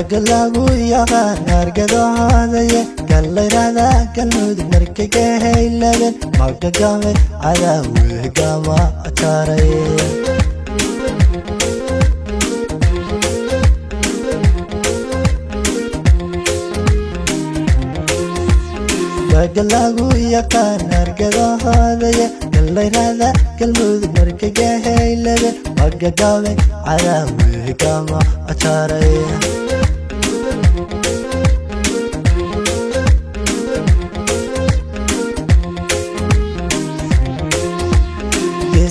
lagu yaqaan argado hadaya gallayraada galmudug markay ka hayladen magagame cadaawe gama ataray lagu yaqaan argado hadaya gallayraada galmudug markay ka hayladen magagame cadaawe gama ataray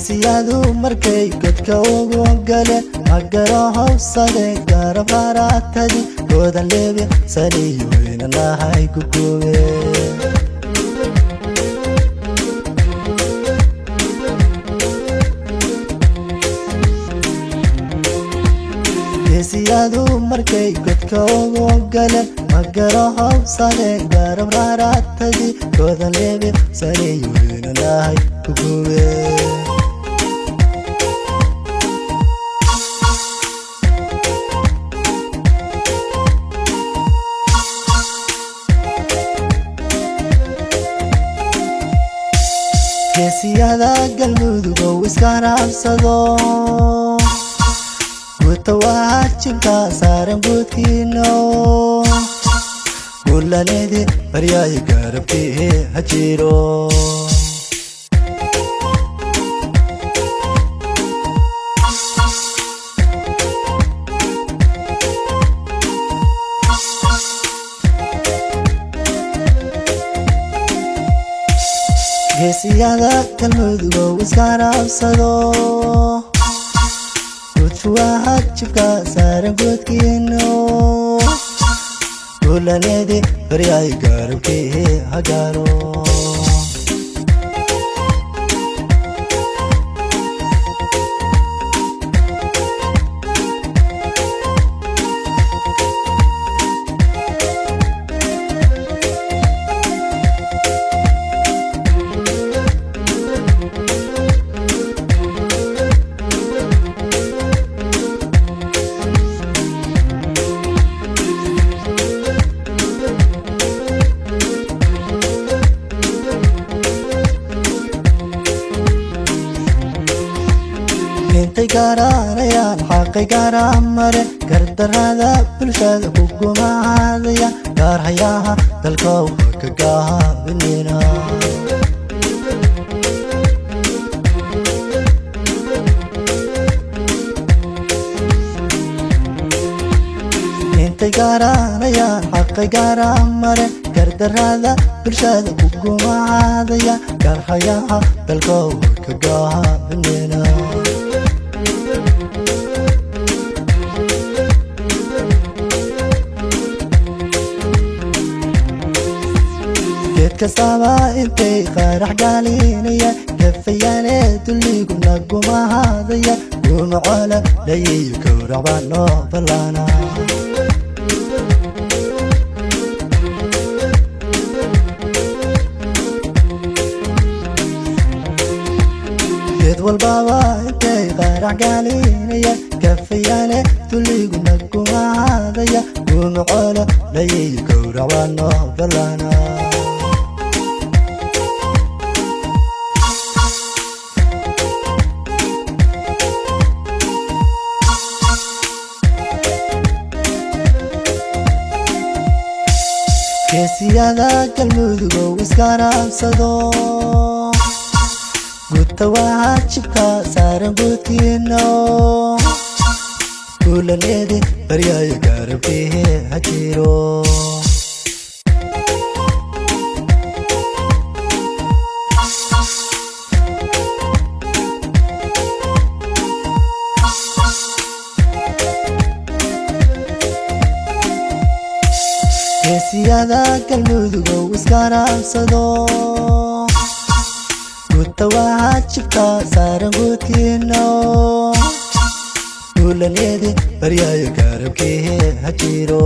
siyadu markay godka ugu galeen magaro hawsade garab haratadi godan leebi saliyo inahay gugube siyadu markay godka ugu galeen magaro hawsade garab haratadi godan leebi saliyo inahay gugube siyada galmudug oo iska raabsado wajibka saaran guudkiino gulaneedi baryaay garabkii hajiro siyada galmudug oo iska raabsado wajibka saaran guudkiino gulaneedi baryaay garabkii hajaro garanayaan xaqay garamare gardarada bulshada ku gumaadaya gaarhayaha dalkow ka gaabinina intay garanayaan xaqay garamare gardarada bulshada ku gumaadaya gaarhayaha dalkow ka gaabinina kastaba intay qarax galinaya kafayane duligu nagumahadaya gumacala layiyo kawracbano balana geed walbaba intay qarax galinaya kafayane duligu nagumahadaya gumacala layiyo kawracbano balana siyada galmudug oo iska raabsado wajibka saaran guudkiino gulaneedi baryaay garabkii hajiro siyada galmudug oo iska raabsado wajibka saaran guudkiino gulaneedi baryaay garabkii hajiro